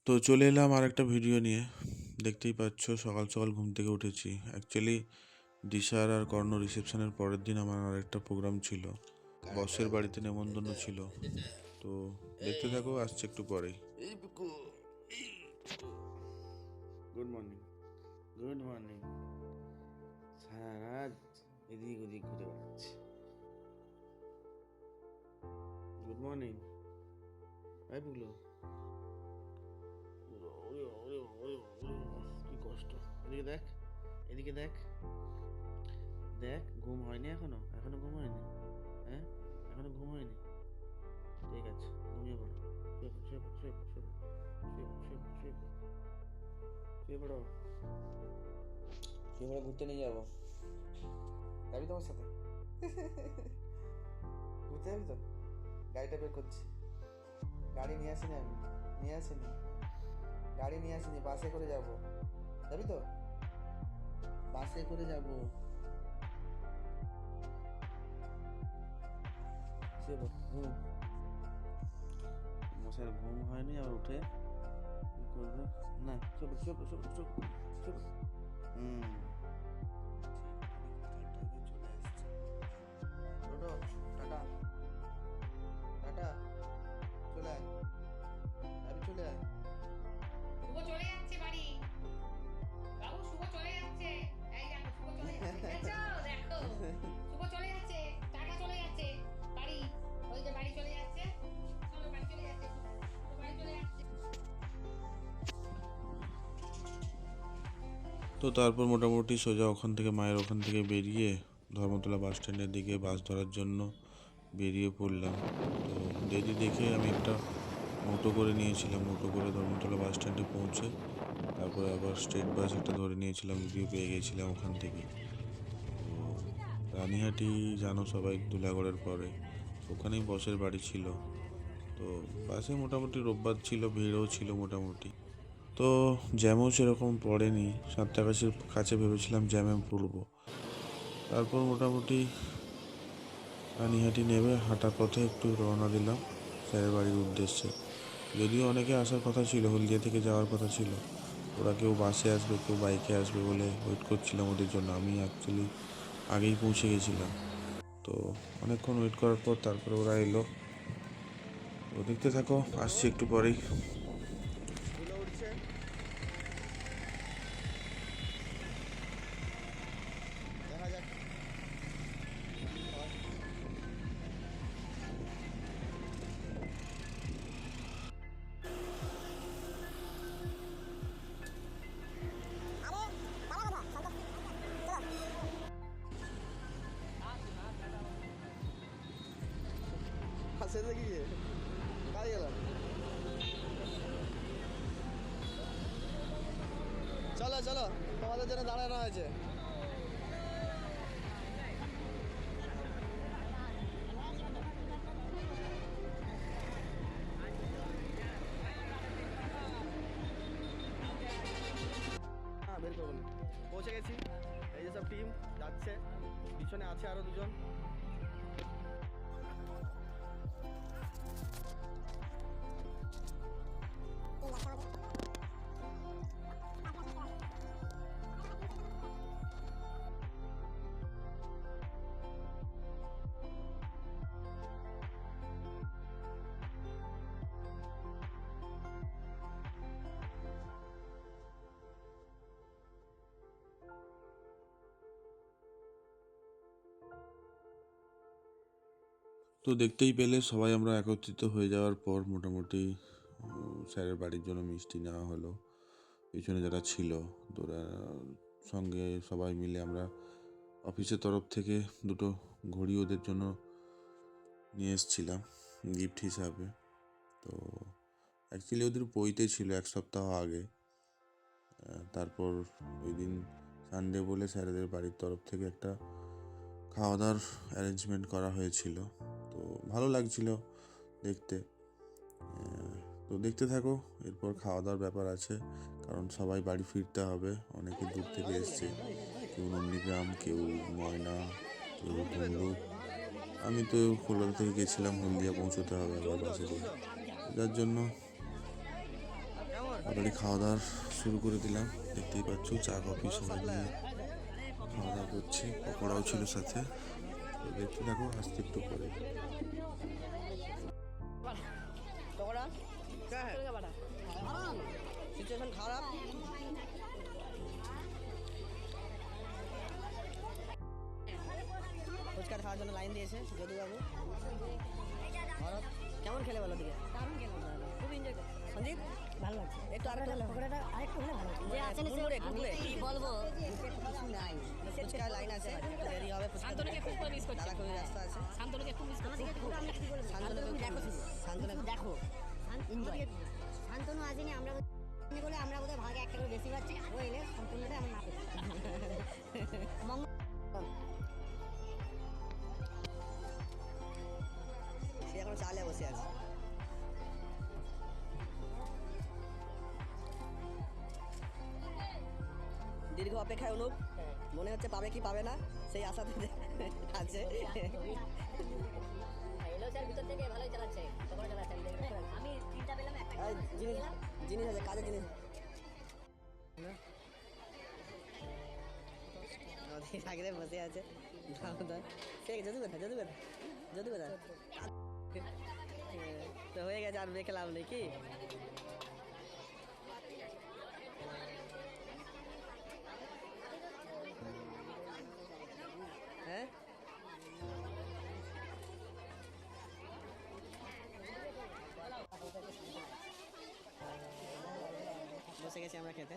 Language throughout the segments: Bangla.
তো চলে এলাম আর একটা ভিডিও নিয়ে। দেখতেই পাচ্ছ সকাল সকাল ঘুম থেকে উঠেছি। অ্যাকচুয়ালি দিশার আর কর্ণ রিসেপশনের পরের দিন আমার আর একটা প্রোগ্রাম ছিল, বসের বাড়িতে নেমন্তন্ন ছিল। তো দেখতে থাকো, আসছে একটু পরেই। Good morning, good morning. সারা রাত এদিক ওদিক ঘুরে বেড়াচ্ছে। Good morning. ভাই বুগলো, কি কষ্ট। এদিকে দেখ, এদিকে দেখ, দেখ ঘুম হয়নি এখনো, এখনো ঘুম হয়নি। হ্যাঁ, এখনো ঘুম হয়নি। ঠিক আছে, ঘুমিয়ে পড়ো। শুয়ে পড়ো, শুয়ে পড়ো, শুয়ে পড়ো, শুয়ে পড়ো, শুয়ে পড়ো, শুয়ে পড়ো, শুয়ে পড়ো। ঘুরতে নিয়ে যাবো, যাবি তোমার সাথে? ঘুরতে যাবি তো? গাড়িটা বের করছি। গাড়ি নিয়ে আসিনি আমি, নিয়ে আসিনি, গাড়ি নিয়ে আসিনি, বাসে করে যাব। যাবি তো? বাসে করে যাব। ঘুম, মশার ঘুম হয়নি আর উঠে কি করবে না। হুম, চলে এসছে। টোটো, টাটা, টাটা, চলে আয়, আমি চলে আয়। শুভ চলে যাচ্ছে বাড়ি। বাবু শুভ চলে যাচ্ছে। এই দেখো শুভ চলে যাচ্ছে। দেখছো? দেখো শুভ চলে যাচ্ছে। টাটা চলে যাচ্ছে বাড়ি। ওই যে বাড়ি চলে যাচ্ছে। চলো বাড়ি চলে যাচ্ছে। শুভ বাড়ি চলে যাচ্ছে। তো তারপর মোটামুটি সোজা ওখান থেকে, মায়ের ওখান থেকে বেরিয়ে ধর্মতলা বাস স্ট্যান্ডের দিকে বাস ধরার জন্য বেরিয়ে পড়লাম। তো দেরি দেখে আমি একটা মোটো করে নিয়েছিলাম। মোটো করে ধর্মতলা বাস স্ট্যান্ডে পৌঁছে তারপরে আবার স্টেট বাস একটা ধরে নিয়েছিলাম, যদিও পেয়ে গেছিলাম ওখান থেকেই। তো রানীহাটি জানো সবাই, ধুলাগড়ের পরে ওখানেই বসের বাড়ি ছিল। তো বাসে মোটামুটি রোববার ছিল, ভিড়ও ছিল মোটামুটি। তো জ্যামও সেরকম পড়েনি। সাতটাগাছির কাছে ভেবেছিলাম জ্যামে পড়বো। তারপর মোটামুটি রানীহাটি নেমে হাঁটার পথে একটু রওনা দিলাম স্যারের বাড়ির উদ্দেশ্যে। যদিও অনেকে আসার কথা ছিল, হলদিয়া থেকে যাওয়ার কথা ছিল। ওরা কেউ বাসে আসবে, কেউ বাইকে আসবে বলে ওয়েট করছিলাম ওদের জন্য। আমি অ্যাকচুয়ালি আগেই পৌঁছে গেছিলাম। তো অনেকক্ষণ ওয়েট করার পর তারপরে ওরা এলো। তো দেখতে থাকো, আসছি একটু পরেই। ধুলো উঠছে, দেখা যাক। হাসে দেখি কাজ গেলাম। চলো চলো, তোমাদের জন্য দাঁড়ানো হয়েছে। হ্যাঁ, বের করবো না। পৌঁছে গেছি, এই যে সব টিম যাচ্ছে, পিছনে আছে আরো দুজন। তো দেখতেই পেলে সবাই আমরা একত্রিত হয়ে যাওয়ার পর মোটামুটি স্যারের বাড়ির জন্য মিষ্টি নেওয়া হলো। পিছনে যারা ছিল তোরা সঙ্গে সবাই মিলে আমরা অফিসের তরফ থেকে দুটো ঘড়ি ওদের জন্য নিয়ে এসেছিলাম গিফট হিসাবে। তো অ্যাকচুয়ালি ওদের বইতে ছিল এক সপ্তাহ আগে। তারপর ওই দিন সানডে বলে স্যারেদের বাড়ির তরফ থেকে একটা খাওয়া দাওয়ার অ্যারেঞ্জমেন্ট করা হয়েছিল। তো ভালো লাগছিল দেখতে। তো দেখতে থাকো, এরপর খাওয়া দাওয়ার ব্যাপার আছে, কারণ সবাই বাড়ি ফিরতে হবে। অনেকে দূর থেকে এসছে, কেউ নন্দীগ্রাম, কেউ ময়না, কেউ তমলুক। আমি তো কলকাতা থেকে গেছিলাম, হলদিয়া পৌঁছতে হবে আবার বাসে করে, যার জন্য অলরেডি খাওয়া দাওয়া শুরু করে দিলাম, দেখতেই পাচ্ছ চা কফি সবাই নিয়ে খাওয়া দাওয়া করছি, পকোড়াও ছিল সাথে। তো দেখতে থাকো, আসতে একটু পরে। পকোড়া সিচুয়েশন খারাপ। ফুচকা খাওয়ার জন্য লাইন দিয়েছে যদুবাবু। ভরত কেমন খেলে বলো দিকে? দারুণ খেলাম, খুব এনজয় করছি। সন্দীপ ভালো লাগছে। একটু আরেকটু পকোড়াটা আরেকটু হলে ভালো লাগছে। যে আছেন গুড়গুড়ে, গুড়গুড়ে। কি বলবো, কিছু নাই। ফুচকার লাইন আছে, একটু দেরি হবে। শান্তনুকে খুব মিস করছি। দাদা খুবই ব্যস্ত আছে। শান্তনুকে খুব মিস করছি। আমাদেরকে পুরো আমরা কি বলবো, শান্তনু তুমি দেখো শুধু। শান্তনু শুধু দেখো, শান্তনু আসেনি, আমরা বলে আমরা বোধহয় ভাগে একটা করে বেশি পাচ্ছি। ও এলে সম্পূর্ণটা আমরা না পেতাম। সে এখন চালে বসে আছে। দীর্ঘ অপেক্ষায় অনুপ, মনে হচ্ছে পাবে কি পাবে না সেই আশাতে আছে। এলো স্যার ভিতর থেকে ভালোই চালাচ্ছে, পকোড়া চালাচ্ছে। আমি তিনটা পেলাম, একটা আর জিনিস জিনিস আছে, কাজের জিনিস। আগে বসে আছে সে যদু কথা যদু কথা যদু কথা তো হয়ে গেছে, আর দেখলাম নেই কি। হ্যাঁ বসে গেছি আমরা খেতে।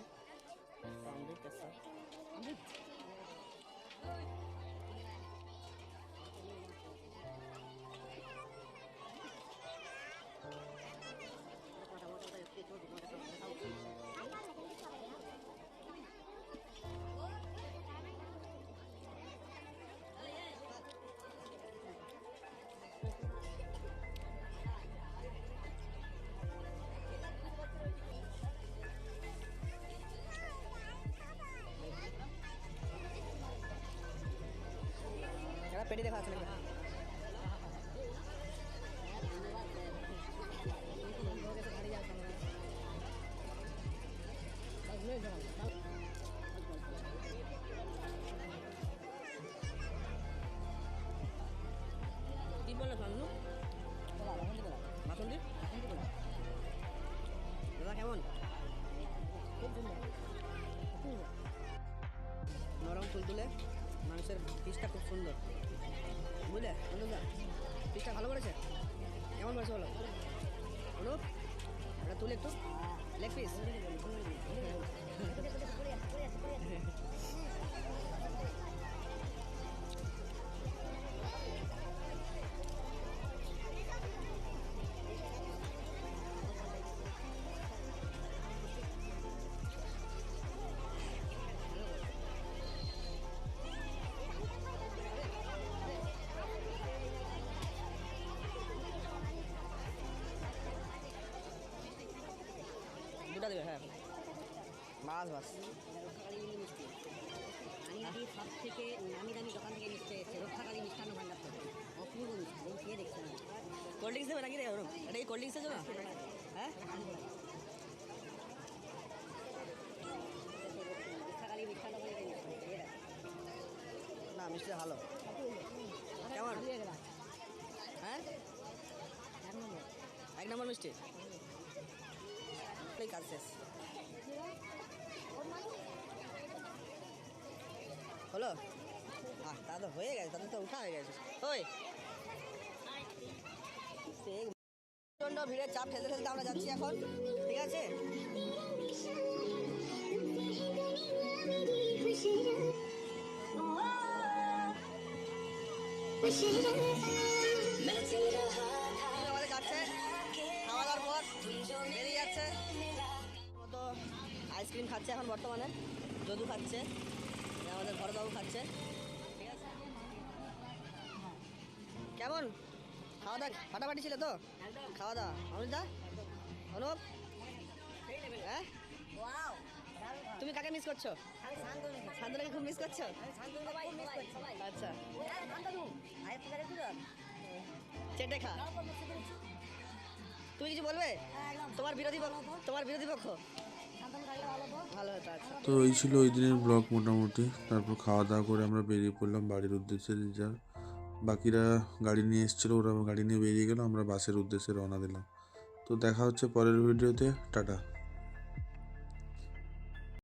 পেটি দেখা আছে নাকি? কি বললো শান্তু? বাসন্তী দাদা কেমন? নরম তুলতুলে, মানুষের পিসটা খুব সুন্দর, বুঝলে অনুপদা? পিসটা ভালো করেছে? কেমন করেছে বলো অনুপ? ওটা তুলে একটু লেগ পিস। দুটা দেবে, হ্যাঁ বাস বাস। আমি সব থেকে নামি দামি দোকান থেকে মিষ্টি এসছে, রক্ষাকালী মিষ্টান্ন ভান্ডার থেকে। অপূর্ব মিষ্টি, আমি খেয়ে দেখছি না। কোল্ড ড্রিঙ্কস দেবে নাকি রে ওরম? এটা কি কোল্ড ড্রিঙ্কসের জন্য? হ্যাঁ রক্ষাকালী মিষ্টান্ন থেকে মিষ্টি খেয়ে দেখ। না মিষ্টি ভালো। কেমন? হ্যাঁ এক নম্বর মিষ্টি। এই কাজ শেষ হলো? তা তো হয়ে গেছে, তাদের তো উঠা হয়ে গেছে। ওই প্রচণ্ড ভিড়ের চাপ ঠেলতে ঠেলতে আমরা যাচ্ছি এখন, ঠিক আছে? আমাদের যাচ্ছে খাওয়া দাওয়ার পর বেরিয়ে যাচ্ছে মতো আইসক্রিম খাচ্ছে এখন বর্তমানে, যদু খাচ্ছে, আমাদের ভরতবাবু খাচ্ছে, ঠিক আছে? কেমন খাওয়া দাওয়া? ফাটাফাটি ছিল তো খাওয়া দাওয়া? অনুদা, অনুপ, হ্যাঁ তুমি কাকে মিস করছো? শান্তনুকে খুব মিস করছো? আচ্ছা চেটে খা। তুমি কিছু বলবে? তোমার বিরোধী পক্ষ ভালো হতো। আচ্ছা, তো এই ছিল ওই দিনের ব্লগ মোটামুটি। তারপর খাওয়া দাওয়া করে আমরা বেরিয়ে পড়লাম বাড়ির উদ্দেশ্যে। যার বাকিরা গাড়ি নিয়ে এসেছিলো, ওরা গাড়ি নিয়ে বেরিয়ে গেল, আমরা বাসের উদ্দেশ্যে রওনা দিলাম। তো দেখা হচ্ছে পরের ভিডিওতে। টাটা।